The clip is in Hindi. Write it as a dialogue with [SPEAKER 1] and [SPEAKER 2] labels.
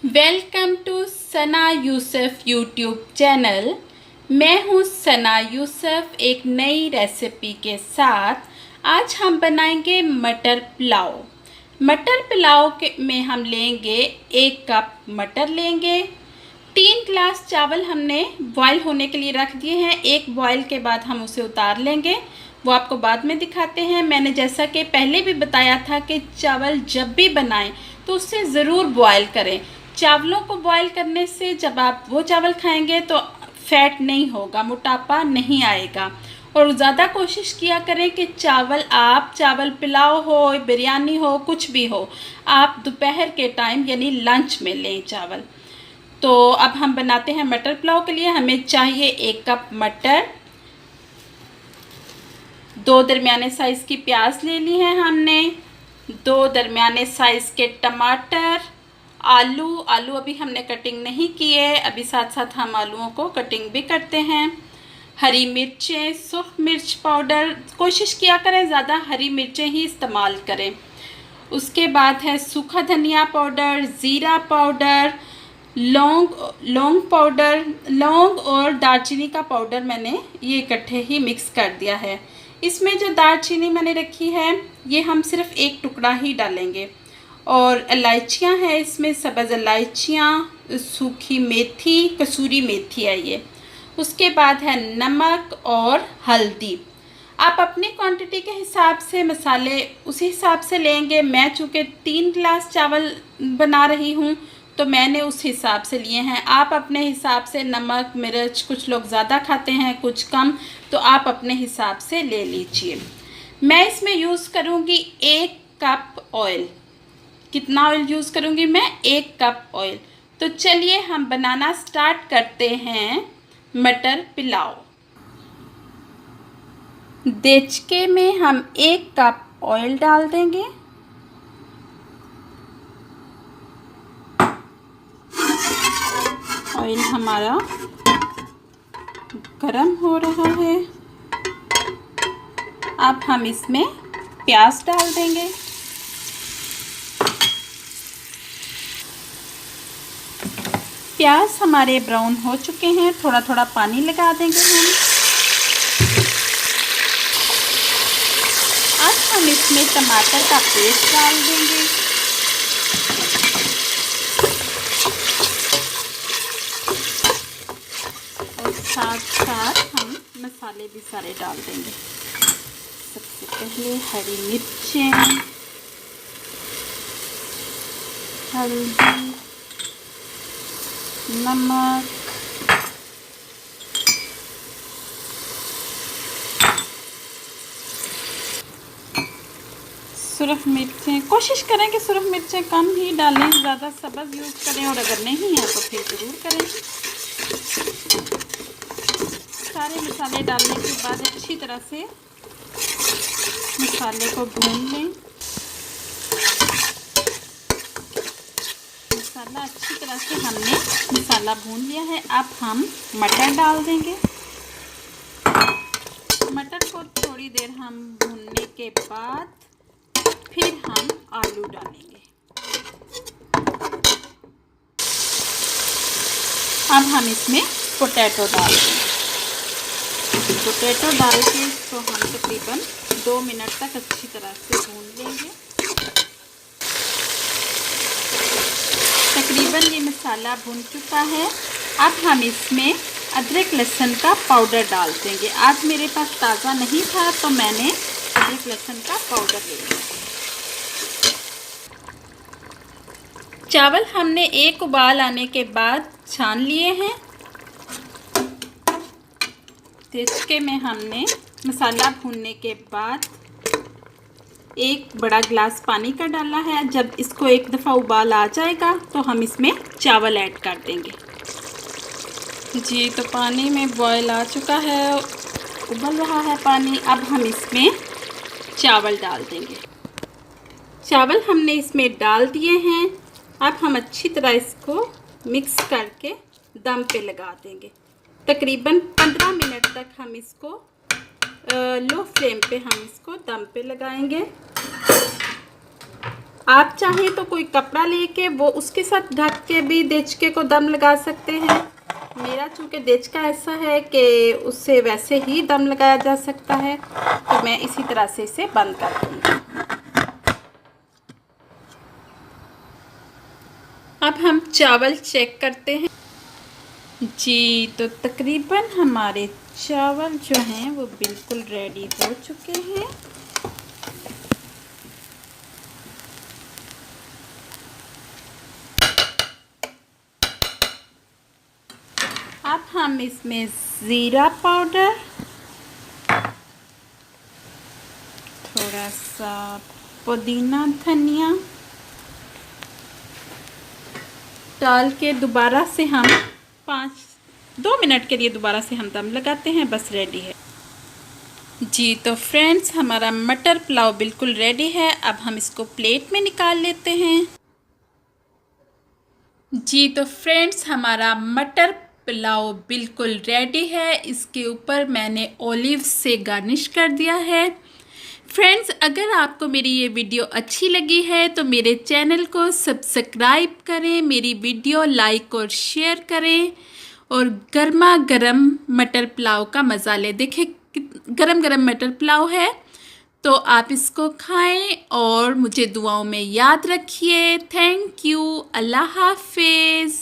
[SPEAKER 1] Welcome to Sana Yusuf YouTube channel. मैं हूँ सना यूसुफ एक नई रेसिपी के साथ। आज हम बनाएंगे मटर पुलाव। मटर पुलाव के में हम लेंगे 1 कप मटर लेंगे। 3 ग्लास चावल हमने बॉयल होने के लिए रख दिए हैं। एक बॉयल के बाद हम उसे उतार लेंगे, वो आपको बाद में दिखाते हैं। मैंने जैसा कि पहले भी बताया था कि चावल जब भी बनाएं तो उससे ज़रूर बॉयल करें। चावलों को बॉयल करने से जब आप वो चावल खाएंगे तो फैट नहीं होगा, मोटापा नहीं आएगा। और ज़्यादा कोशिश किया करें कि चावल पुलाव हो, बिरयानी हो, कुछ भी हो, आप दोपहर के टाइम यानी लंच में लें चावल। तो अब हम बनाते हैं मटर पुलाव के लिए। हमें चाहिए 1 कप मटर, 2 दरमियाने साइज़ की प्याज ले ली है हमने, 2 दरमियाने साइज़ के टमाटर, आलू अभी हमने कटिंग नहीं की है, अभी साथ साथ हम आलूओं को कटिंग भी करते हैं। हरी मिर्चें, सूख मिर्च पाउडर, कोशिश किया करें ज़्यादा हरी मिर्चें ही इस्तेमाल करें। उसके बाद है सूखा धनिया पाउडर, ज़ीरा पाउडर, लौंग पाउडर, लौंग और दालचीनी का पाउडर मैंने ये इकट्ठे ही मिक्स कर दिया है। इसमें जो दालचीनी मैंने रखी है ये हम सिर्फ 1 टुकड़ा ही डालेंगे। और इलायचियाँ हैं इसमें, सब्ज़ इलायचियाँ, सूखी मेथी, कसूरी मेथी है ये। उसके बाद है नमक और हल्दी। आप अपनी क्वांटिटी के हिसाब से मसाले उसी हिसाब से लेंगे। मैं चूँकि 3 गिलास चावल बना रही हूँ तो मैंने उस हिसाब से लिए हैं। आप अपने हिसाब से नमक मिर्च, कुछ लोग ज़्यादा खाते हैं कुछ कम, तो आप अपने हिसाब से ले लीजिए। मैं इसमें यूज़ करूँगी 1 कप ऑयल। कितना ऑयल यूज़ करूँगी मैं? 1 कप ऑयल। तो चलिए हम बनाना स्टार्ट करते हैं मटर पुलाव। देचके में हम 1 कप ऑयल डाल देंगे। ऑयल हमारा गरम हो रहा है। अब हम इसमें प्याज डाल देंगे। प्याज हमारे ब्राउन हो चुके हैं, थोड़ा थोड़ा पानी लगा देंगे हम। अब हम इसमें टमाटर का पेस्ट डाल देंगे। और साथ साथ हम मसाले भी सारे डाल देंगे। सबसे पहले हरी मिर्चें, हल्दी, नमक, सुरख मिर्चें। कोशिश करें कि सुरख मिर्चें कम ही डालें, ज़्यादा सब्ज़ यूज़ करें, और अगर नहीं है तो फिर ज़रूर करें। सारे मसाले डालने के बाद अच्छी तरह से मसाले को भून लें। मसाला अच्छी तरह से हमने मसाला भून लिया है। अब हम मटर डाल देंगे। मटर को थोड़ी देर हम भूनने के बाद फिर हम आलू डालेंगे। अब हम इसमें पोटैटो डाल देंगे। पोटैटो डाल के इसको हम तकरीबन 2 मिनट तक अच्छी तरह से भून लेंगे। तकरीबन ये मसाला भून चुका है। अब हम इसमें अदरक लहसुन का पाउडर डाल देंगे। आज मेरे पास ताज़ा नहीं था तो मैंने अदरक लहसुन का पाउडर ले लिया। चावल हमने 1 उबाल आने के बाद छान लिए हैं। देचके में हमने मसाला भूनने के बाद 1 बड़ा गिलास पानी का डाला है। जब इसको 1 दफ़ा उबाल आ जाएगा तो हम इसमें चावल ऐड कर देंगे। जी, तो पानी में बॉयल आ चुका है, उबल रहा है पानी। अब हम इसमें चावल डाल देंगे। चावल हमने इसमें डाल दिए हैं। अब हम अच्छी तरह इसको मिक्स करके दम पे लगा देंगे। तकरीबन 15 मिनट तक हम इसको लो फ्लेम पे हम इसको दम पे लगाएंगे। आप चाहें तो कोई कपड़ा लेके वो उसके साथ ढक के भी देचके को दम लगा सकते हैं। मेरा चूँकि देचका ऐसा है कि उससे वैसे ही दम लगाया जा सकता है, तो मैं इसी तरह से इसे बंद कर दूँगी। अब हम चावल चेक करते हैं जी। तो तकरीबन हमारे चावल जो हैं वो बिल्कुल रेडी हो चुके हैं। अब हम इसमें ज़ीरा पाउडर, थोड़ा सा पुदीना धनिया डाल के दोबारा से हम 2 मिनट के लिए दोबारा से हम दम लगाते हैं। बस रेडी है जी। तो फ्रेंड्स, हमारा मटर पुलाव बिल्कुल रेडी है। अब हम इसको प्लेट में निकाल लेते हैं जी। तो फ्रेंड्स, हमारा मटर पुलाव बिल्कुल रेडी है। इसके ऊपर मैंने ऑलिव से गार्निश कर दिया है। फ्रेंड्स, अगर आपको मेरी ये वीडियो अच्छी लगी है तो मेरे चैनल को सब्सक्राइब करें, मेरी वीडियो लाइक और शेयर करें और गर्मा गर्म मटर पुलाव का मज़ा लें। देखिए गरम गरम मटर पुलाव है, तो आप इसको खाएं और मुझे दुआओं में याद रखिए। Thank you. अल्लाह हाफिज़।